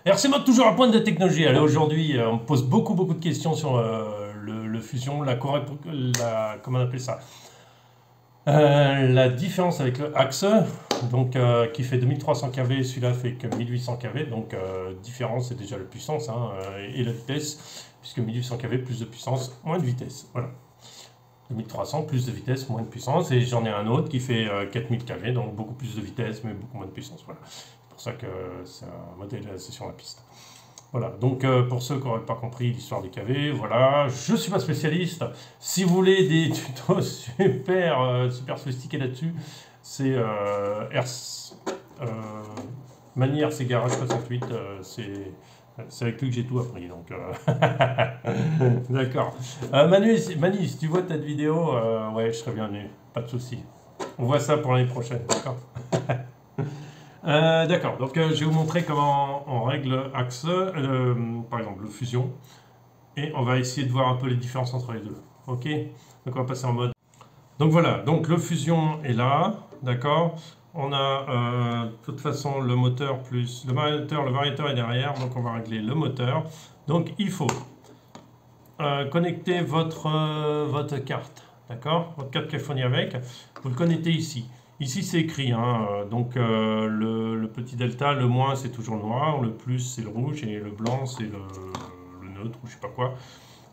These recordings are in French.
RC Mode, toujours à pointe de technologie. Allez, aujourd'hui, on me pose beaucoup de questions sur le fusion, comment on appelle ça? La différence avec le Axe, donc qui fait 2300 kV, celui-là fait que 1800 kV, donc différence c'est déjà la puissance et la vitesse, puisque 1800 kV plus de puissance, moins de vitesse. Voilà. 2300 plus de vitesse, moins de puissance, et j'en ai un autre qui fait 4000 kV, donc beaucoup plus de vitesse, mais beaucoup moins de puissance. Voilà. C'est pour ça que c'est un modèle c'est sur la piste. Voilà, donc pour ceux qui n'auraient pas compris l'histoire des KV, voilà, je ne suis pas spécialiste. Si vous voulez des tutos super sophistiqués là-dessus, c'est Mani RC Garage 68, c'est avec lui que j'ai tout appris. Donc, d'accord. Mani, si tu vois cette vidéo, ouais, je serais bienvenu, pas de souci. On voit ça pour l'année prochaine, d'accord. D'accord, donc je vais vous montrer comment on règle Axe, par exemple le fusion, et on va essayer de voir un peu les différences entre les deux. Ok, donc on va passer en mode. Donc voilà, donc le fusion est là, d'accord. On a de toute façon le moteur plus le variateur est derrière, donc on va régler le moteur. Donc il faut connecter votre carte, d'accord, votre carte qui est fournie avec, vous le connectez ici. Ici c'est écrit, donc le petit delta, le moins c'est toujours le noir, le plus c'est le rouge et le blanc c'est le neutre ou je sais pas quoi.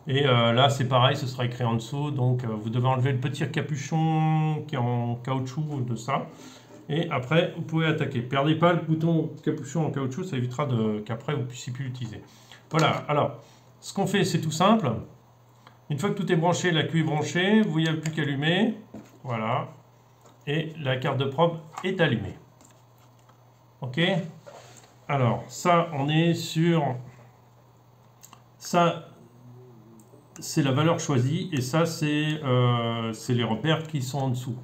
Et là c'est pareil, ce sera écrit en dessous, donc vous devez enlever le petit capuchon qui est en caoutchouc de ça. Et après vous pouvez attaquer. Perdez pas le bouton capuchon en caoutchouc, ça évitera qu'après vous puissiez plus l'utiliser. Voilà, alors ce qu'on fait c'est tout simple. Une fois que tout est branché, la queue est branchée, vous n'y avez plus qu'à allumer. Voilà. Et la carte de probe est allumée. Ok. Alors, ça, on est sur... Ça, c'est la valeur choisie. Et ça, c'est les repères qui sont en dessous.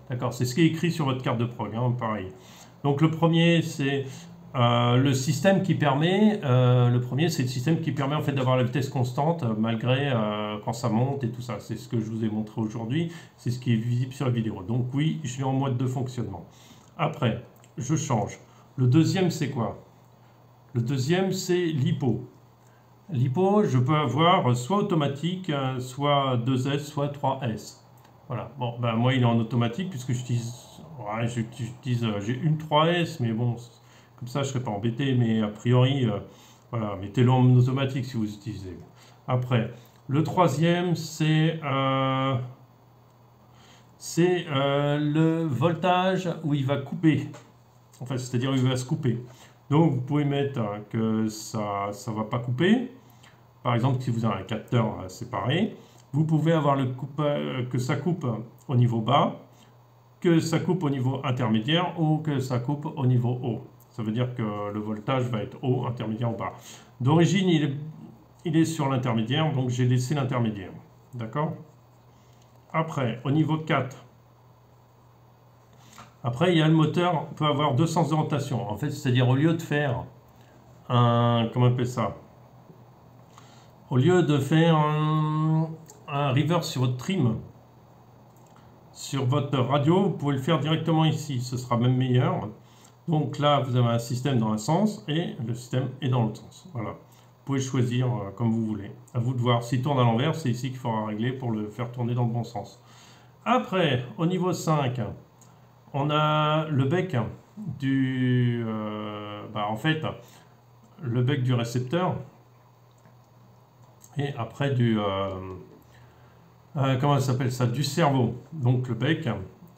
D'accord. C'est ce qui est écrit sur votre carte de prog. Pareil. Donc, le premier, c'est le système qui permet... le premier, c'est le système qui permet en fait d'avoir la vitesse constante malgré quand ça monte et tout ça. C'est ce que je vous ai montré aujourd'hui. C'est ce qui est visible sur la vidéo. Donc oui, je suis en mode de fonctionnement. Après, je change. Le deuxième, c'est quoi? Le deuxième, c'est l'hypo. L'hypo, je peux avoir soit automatique, soit 2S, soit 3S. Voilà. Bon, ben moi, il est en automatique puisque j'utilise... Ouais, j'ai une 3S, mais bon... Comme ça, je ne serai pas embêté, mais a priori, voilà, mettez-le en automatique si vous utilisez. Après, le troisième, c'est le voltage où il va couper. En fait, c'est-à-dire où il va se couper. Donc, vous pouvez mettre que ça ne va pas couper. Par exemple, si vous avez un capteur séparé, vous pouvez avoir que ça coupe au niveau bas, que ça coupe au niveau intermédiaire ou que ça coupe au niveau haut. Ça veut dire que le voltage va être haut, intermédiaire ou bas. D'origine, il est sur l'intermédiaire, donc j'ai laissé l'intermédiaire. D'accord? Après, au niveau 4, après, il y a le moteur, on peut avoir deux sens d'orientation. En fait, c'est-à-dire au lieu de faire un... Comment on appelle ça? Au lieu de faire un reverse sur votre trim, sur votre radio, vous pouvez le faire directement ici. Ce sera même meilleur. Donc là, vous avez un système dans un sens et le système est dans l'autre sens. Voilà. Vous pouvez choisir comme vous voulez. À vous de voir. S'il tourne à l'envers, c'est ici qu'il faudra régler pour le faire tourner dans le bon sens. Après, au niveau 5, on a le bec du... en fait, le bec du récepteur. Et après du... comment ça s'appelle ça? Du cerveau. Donc le bec,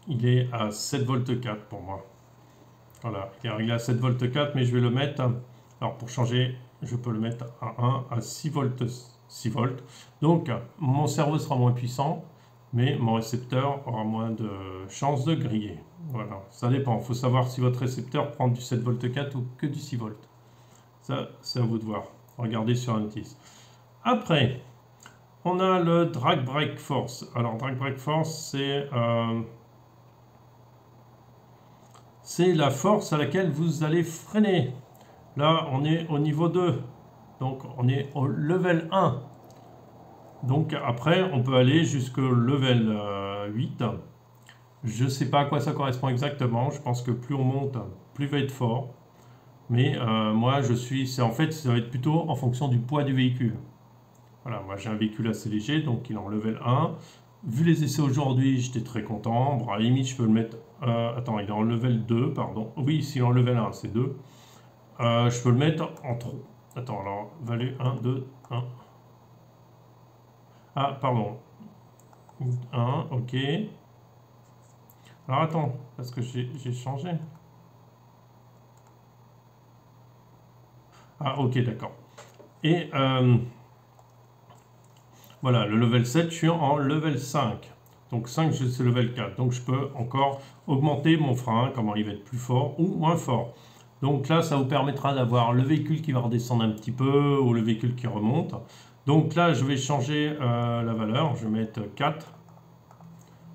il est à 7 volts 4 pour moi. Voilà, il est réglé à 7 volts 4, mais je vais le mettre, alors pour changer, je peux le mettre à 6 volts 6 volts. Donc, mon cerveau sera moins puissant, mais mon récepteur aura moins de chances de griller. Voilà, ça dépend. Il faut savoir si votre récepteur prend du 7 volts 4 ou que du 6 volts. Ça, c'est à vous de voir. Regardez sur la notice. Après, on a le drag brake force. Alors, drag brake force, c'est la force à laquelle vous allez freiner. Là, on est au niveau 2. Donc, on est au level 1. Donc, après, on peut aller jusqu'au level 8. Je ne sais pas à quoi ça correspond exactement. Je pense que plus on monte, plus il va être fort. Mais moi, en fait, ça va être plutôt en fonction du poids du véhicule. Voilà, moi j'ai un véhicule assez léger, donc il est en level 1. Vu les essais aujourd'hui, j'étais très content. Bon, à la limite, je peux le mettre... attends, il est en level 2, pardon. Oui, s'il est en level 1, c'est 2. Je peux le mettre en 3. Attends, alors, value 1, 2, 1. Ah, pardon. 1, ok. Alors attends, parce que j'ai changé. Ah, ok, d'accord. Et voilà, le level 7, je suis en level 5. Donc 5, c'est level 4. Donc je peux encore augmenter mon frein, comment il va être plus fort ou moins fort. Donc là, ça vous permettra d'avoir le véhicule qui va redescendre un petit peu ou le véhicule qui remonte. Donc là, je vais changer la valeur. Je vais mettre 4.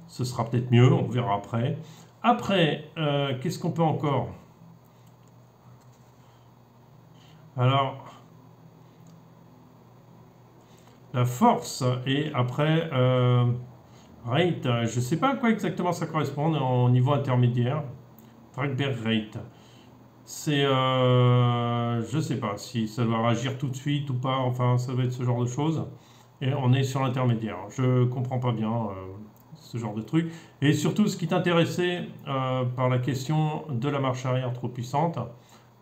Ce sera peut-être mieux, on verra après. Après, qu'est-ce qu'on peut encore? Alors, la force et après rate, je ne sais pas à quoi exactement ça correspond au niveau intermédiaire. Track bear rate. C'est, je sais pas si ça doit réagir tout de suite ou pas, enfin ça va être ce genre de choses. Et on est sur l'intermédiaire. Je comprends pas bien ce genre de truc. Et surtout, ce qui t'intéressait par la question de la marche arrière trop puissante,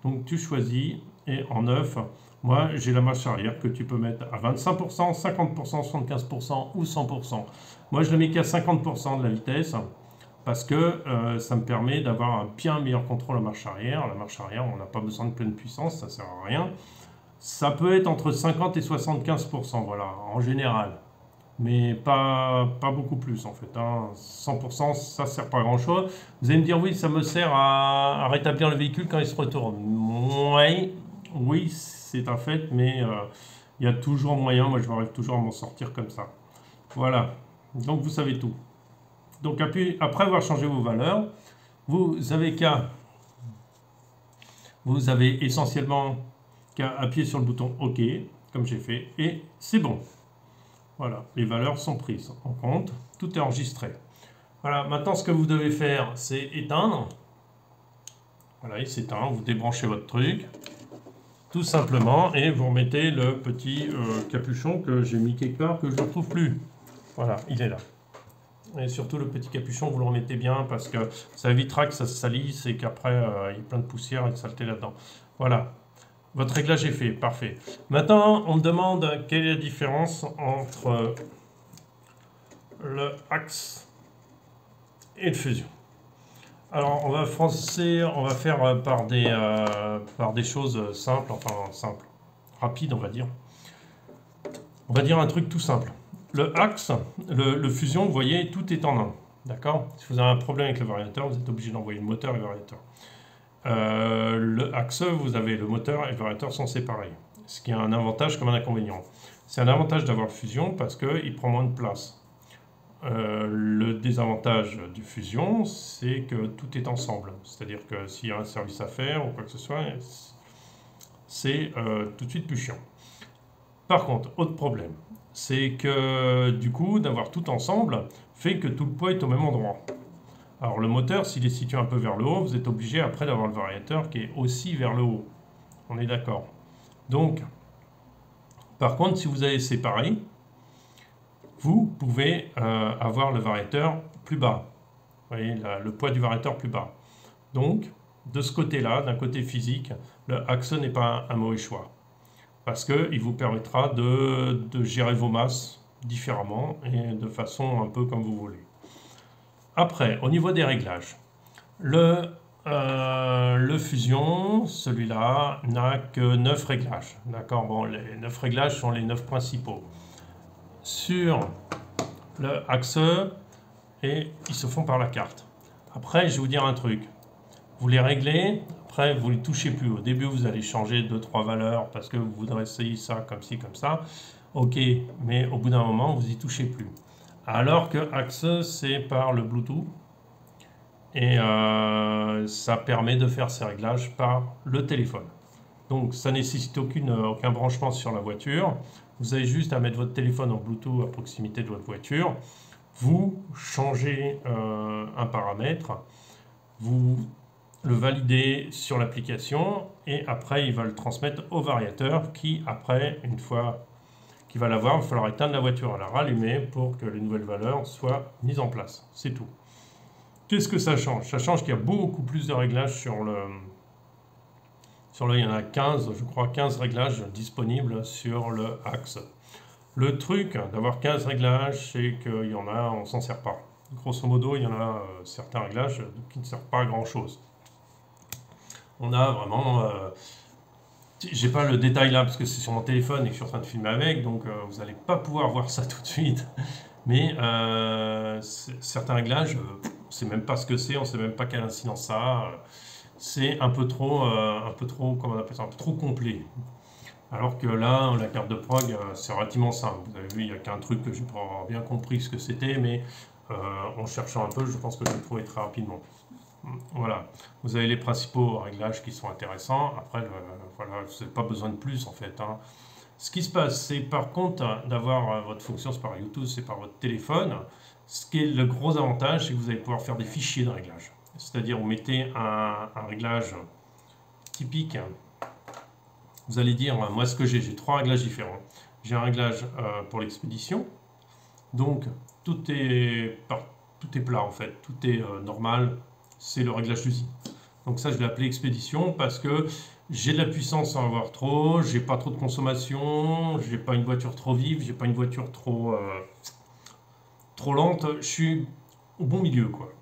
donc tu choisis, et en 9, moi j'ai la marche arrière que tu peux mettre à 25%, 50%, 75% ou 100%. Moi je la mets qu'à 50% de la vitesse, parce que ça me permet d'avoir un bien meilleur contrôle à marche arrière. La marche arrière, on n'a pas besoin de pleine puissance, ça ne sert à rien. Ça peut être entre 50 et 75%, voilà, en général. Mais pas beaucoup plus, en fait. Hein. 100%, ça ne sert pas à grand-chose. Vous allez me dire, oui, ça me sert à rétablir le véhicule quand il se retourne. Oui, c'est un fait, mais il y a toujours moyen. Moi, je m'arrive toujours à m'en sortir comme ça. Voilà. Donc, vous savez tout. Donc après avoir changé vos valeurs, vous avez essentiellement qu'à appuyer sur le bouton OK, comme j'ai fait, et c'est bon. Voilà, les valeurs sont prises en compte, tout est enregistré. Voilà, maintenant ce que vous devez faire, c'est éteindre. Voilà, il s'éteint, vous débranchez votre truc, tout simplement, et vous remettez le petit capuchon que j'ai mis quelque part, que je ne retrouve plus. Voilà, il est là. Et surtout le petit capuchon, vous le remettez bien parce que ça évitera que ça se salisse et qu'après il y ait plein de poussière et de saleté là-dedans. Voilà, votre réglage est fait, parfait. Maintenant, on me demande quelle est la différence entre le axe et le fusion. Alors, on va faire par des choses simples, enfin simples, rapides, on va dire. On va dire un truc tout simple. Le axe, le fusion, vous voyez, tout est en un. D'accord? Si vous avez un problème avec le variateur, vous êtes obligé d'envoyer le moteur et le variateur. Le axe, vous avez le moteur et le variateur sont séparés. Ce qui a un avantage comme un inconvénient. C'est un avantage d'avoir le fusion parce qu'il prend moins de place. Le désavantage du fusion, c'est que tout est ensemble. C'est-à-dire que s'il y a un service à faire ou quoi que ce soit, c'est tout de suite plus chiant. Par contre, autre problème, c'est que du coup, d'avoir tout ensemble fait que tout le poids est au même endroit. Alors le moteur, s'il est situé un peu vers le haut, vous êtes obligé après d'avoir le variateur qui est aussi vers le haut. On est d'accord. Donc, par contre, si vous avez séparé, vous pouvez avoir le variateur plus bas. Vous voyez, le poids du variateur plus bas. Donc, de ce côté-là, d'un côté physique, le axe n'est pas un mauvais choix. Parce qu'il vous permettra de gérer vos masses différemment et de façon un peu comme vous voulez. Après, au niveau des réglages, le fusion, celui-là, n'a que 9 réglages. D'accord, bon, les 9 réglages sont les 9 principaux. Sur le axe, et ils se font par la carte. Après, je vais vous dire un truc. Vous les réglez, après vous ne les touchez plus. Au début, vous allez changer 2-3 valeurs parce que vous voudrez essayer ça comme ci, comme ça. Ok, mais au bout d'un moment, vous n'y touchez plus. Alors que axe, c'est par le Bluetooth. Et ça permet de faire ces réglages par le téléphone. Donc ça ne nécessite aucun branchement sur la voiture. Vous avez juste à mettre votre téléphone en Bluetooth à proximité de votre voiture. Vous changez un paramètre. Le le valider sur l'application et après il va le transmettre au variateur qui après, une fois qu'il va l'avoir, il va falloir éteindre la voiture, la rallumer pour que les nouvelles valeurs soient mises en place. C'est tout. Qu'est-ce que ça change? Ça change qu'il y a beaucoup plus de réglages sur le... il y en a 15, je crois 15 réglages disponibles sur le Axe. Le truc d'avoir 15 réglages, c'est qu'il y en a, on s'en sert pas. Grosso modo, il y en a certains réglages qui ne servent pas à grand chose. On a vraiment... j'ai pas le détail là parce que c'est sur mon téléphone et que je suis en train de filmer avec, donc vous n'allez pas pouvoir voir ça tout de suite. Mais certains réglages, on ne sait même pas ce que c'est, on ne sait même pas quelle incidence ça a. C'est un peu trop, comment on appelle ça, un peu trop complet. Alors que là, la carte de prog, c'est relativement simple. Vous avez vu, il n'y a qu'un truc que j'ai pas avoir bien compris ce que c'était, mais en cherchant un peu, je pense que je vais trouver très rapidement. Voilà, vous avez les principaux réglages qui sont intéressants. Après, voilà, vous n'avez pas besoin de plus en fait, hein. Ce qui se passe, c'est par contre d'avoir votre fonction, c'est par YouTube, c'est par votre téléphone. Ce qui est le gros avantage, c'est que vous allez pouvoir faire des fichiers de réglage. C'est-à-dire, vous mettez un réglage typique. Vous allez dire, moi ce que j'ai trois réglages différents. J'ai un réglage pour l'expédition. Donc, tout est plat en fait, tout est normal. C'est le réglage d'usine. Donc ça, je l'ai appelé expédition parce que j'ai de la puissance sans avoir trop, j'ai pas trop de consommation, j'ai pas une voiture trop vive, j'ai pas une voiture trop lente. Je suis au bon milieu, quoi.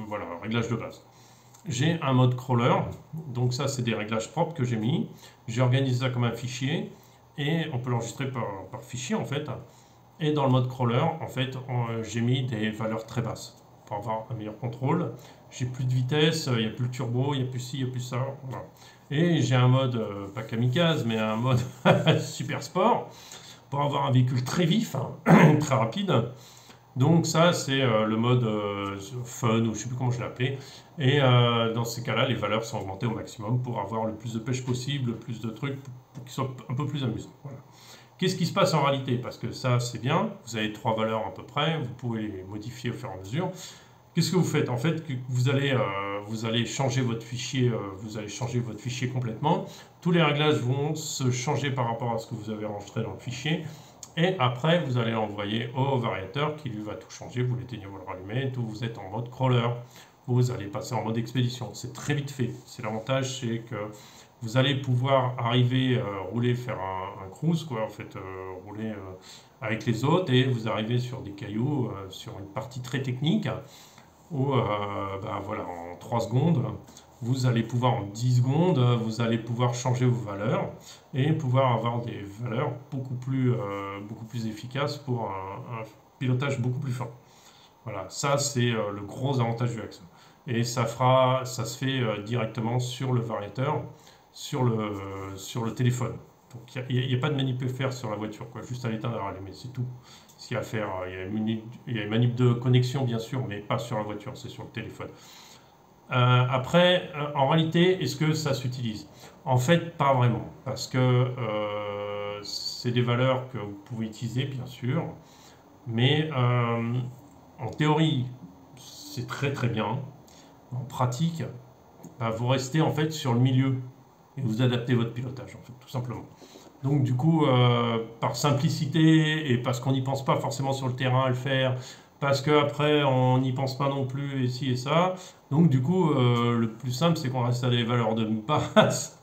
Voilà, réglage de base. J'ai un mode crawler, donc ça, c'est des réglages propres que j'ai mis. J'ai organisé ça comme un fichier et on peut l'enregistrer par fichier en fait. Et dans le mode crawler, en fait, j'ai mis des valeurs très basses pour avoir un meilleur contrôle. J'ai plus de vitesse, il n'y a plus le turbo, il n'y a plus ci, il n'y a plus ça. Voilà. Et j'ai un mode, pas kamikaze, mais un mode super sport pour avoir un véhicule très vif, hein, très rapide. Donc ça, c'est le mode fun, ou je ne sais plus comment je l'ai appelé. Et dans ces cas-là, les valeurs sont augmentées au maximum pour avoir le plus de pêche possible, le plus de trucs pour qu'ils soient un peu plus amusants. Voilà. Qu'est-ce qui se passe en réalité? Parce que ça, c'est bien, vous avez trois valeurs à peu près, vous pouvez les modifier au fur et à mesure. Qu'est-ce que vous faites? En fait, vous allez changer votre fichier, complètement. Tous les réglages vont se changer par rapport à ce que vous avez enregistré dans le fichier. Et après, vous allez l'envoyer au variateur qui lui va tout changer. Vous l'éteignez, vous le rallumez, tout, vous êtes en mode crawler. Vous allez passer en mode expédition. C'est très vite fait. C'est l'avantage, c'est que vous allez pouvoir arriver, rouler, faire un cruise, quoi, en fait, rouler avec les autres, et vous arrivez sur des cailloux, sur une partie très technique, où, ben voilà, en 3 secondes, vous allez pouvoir, en 10 secondes, vous allez pouvoir changer vos valeurs, et pouvoir avoir des valeurs beaucoup plus efficaces pour un pilotage beaucoup plus fort. Voilà, ça c'est le gros avantage du Axe. Et ça se fait directement sur le variateur, sur le téléphone. Donc il n'y a pas de manip à faire sur la voiture, quoi. Juste à l'éteindre et à rallumer, c'est tout. Ce qu'il y a à faire, il y a une manip de connexion bien sûr, mais pas sur la voiture, c'est sur le téléphone. Après, en réalité, est-ce que ça s'utilise? En fait, pas vraiment, parce que c'est des valeurs que vous pouvez utiliser, bien sûr, mais en théorie, c'est très très bien. En pratique, bah, vous restez en fait sur le milieu et vous adaptez votre pilotage, en fait, tout simplement. Donc du coup, par simplicité et parce qu'on n'y pense pas forcément sur le terrain à le faire, parce qu'après on n'y pense pas non plus et ci et ça, donc du coup, le plus simple c'est qu'on reste à des valeurs de base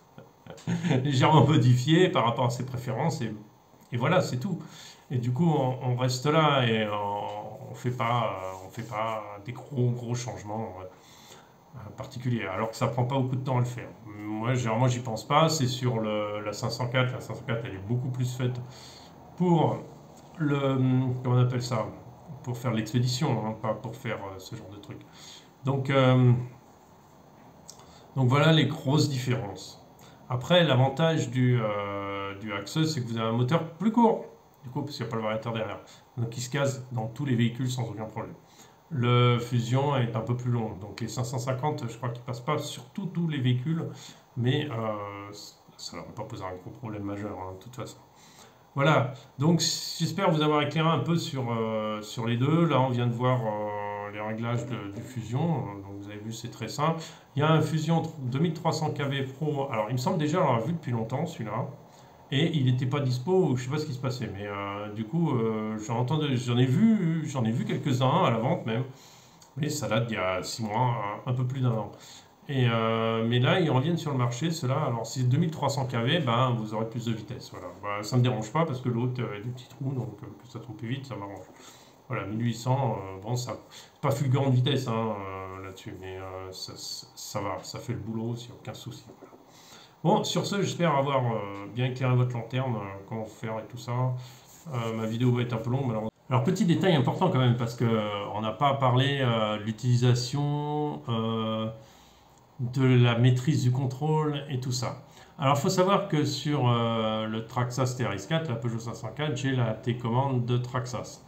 légèrement modifiées par rapport à ses préférences et voilà, c'est tout. Et du coup, on reste là et on fait pas des gros changements particuliers, alors que ça prend pas beaucoup de temps à le faire. Moi, généralement, j'y pense pas. C'est sur la 504. La 504, elle est beaucoup plus faite pour comment on appelle ça? Pour faire l'expédition, hein, pas pour faire ce genre de truc. Donc voilà les grosses différences. Après, l'avantage du Axe, c'est que vous avez un moteur plus court, du coup, parce qu'il n'y a pas le variateur derrière. Donc il se case dans tous les véhicules sans aucun problème. Le Fusion est un peu plus long, donc les 550, je crois qu'ils ne passent pas sur tous les véhicules, mais ça ne va pas poser un gros problème majeur, hein, de toute façon. Voilà, donc j'espère vous avoir éclairé un peu sur les deux. Là, on vient de voir les réglages du Fusion. Donc vous avez vu, c'est très simple. Il y a un Fusion 2300 kV Pro. Alors il me semble déjà l'avoir vu depuis longtemps celui-là. Et il n'était pas dispo, je ne sais pas ce qui se passait. Mais du coup, j'en ai vu quelques-uns à la vente même. Mais ça date d'il y a 6 mois, un peu plus d'un an. Mais là, ils reviennent sur le marché, ceux-là. Alors, si c'est 2300 kV, ben, vous aurez plus de vitesse. Voilà. Ben, ça ne me dérange pas parce que l'autre a des petits trous, donc que ça tourne plus vite, ça m'arrange. Voilà, 1800, bon, ça, c'est pas fulgurant de vitesse hein, là-dessus, mais ça va, ça fait le boulot, s'il n'y a aucun souci. Voilà. Bon, sur ce, j'espère avoir bien éclairé votre lanterne, comment faire et tout ça. Ma vidéo va être un peu longue, malheureusement. Alors, petit détail important quand même, parce qu'on n'a pas parlé de l'utilisation de la maîtrise du contrôle et tout ça. Alors, il faut savoir que sur le Traxxas TRX4, la Peugeot 504, j'ai la télécommande de Traxxas.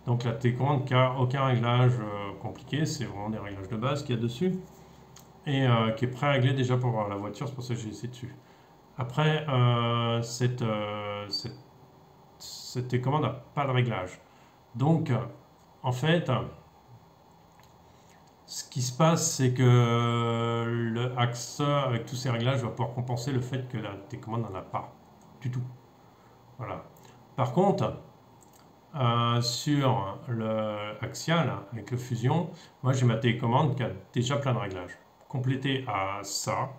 Donc, la télécommande qui n'a aucun réglage compliqué, c'est vraiment des réglages de base qu'il y a dessus et qui est pré-réglé déjà pour la voiture, c'est pour ça que j'ai essayé dessus. Après, cette télécommande n'a pas de réglage. Donc, en fait, ce qui se passe, c'est que le AXA, avec tous ces réglages, va pouvoir compenser le fait que la télécommande n'en a pas du tout. Voilà. Par contre, sur le Axial, avec le Fusion, moi j'ai ma télécommande qui a déjà plein de réglages. Complété à ça,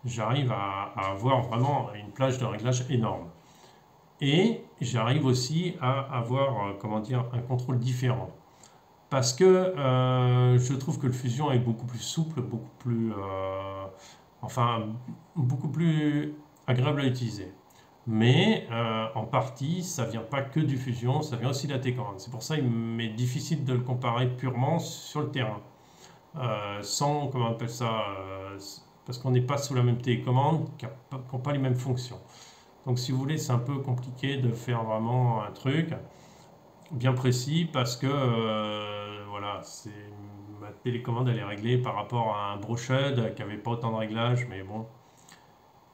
j'arrive à avoir vraiment une plage de réglages énorme. Et j'arrive aussi à avoir, comment dire, un contrôle différent. Parce que je trouve que le Fusion est beaucoup plus souple, beaucoup plus agréable à utiliser. Mais en partie, ça vient pas que du Fusion, ça vient aussi de la télécommande. C'est pour ça qu'il m'est difficile de le comparer purement sur le terrain. Sans, comment on appelle ça, parce qu'on n'est pas sous la même télécommande, qui n'ont pas les mêmes fonctions. Donc si vous voulez, c'est un peu compliqué de faire vraiment un truc bien précis parce que voilà, ma télécommande elle est réglée par rapport à un Brochud qui n'avait pas autant de réglages, mais bon,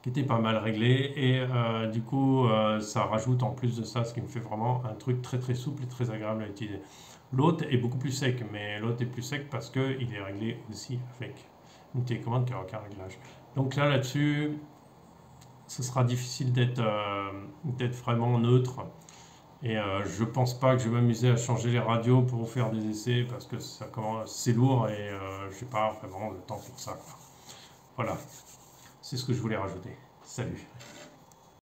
qui était pas mal réglé. Et du coup, ça rajoute en plus de ça, ce qui me fait vraiment un truc très très souple et très agréable à utiliser. L'autre est beaucoup plus sec, mais l'autre est plus sec parce qu'il est réglé aussi avec une télécommande qui n'a aucun réglage. Donc là-dessus, ce sera difficile d'être vraiment neutre. Et je pense pas que je vais m'amuser à changer les radios pour vous faire des essais parce que c'est lourd et je n'ai pas vraiment le temps pour ça, quoi. Voilà, c'est ce que je voulais rajouter. Salut.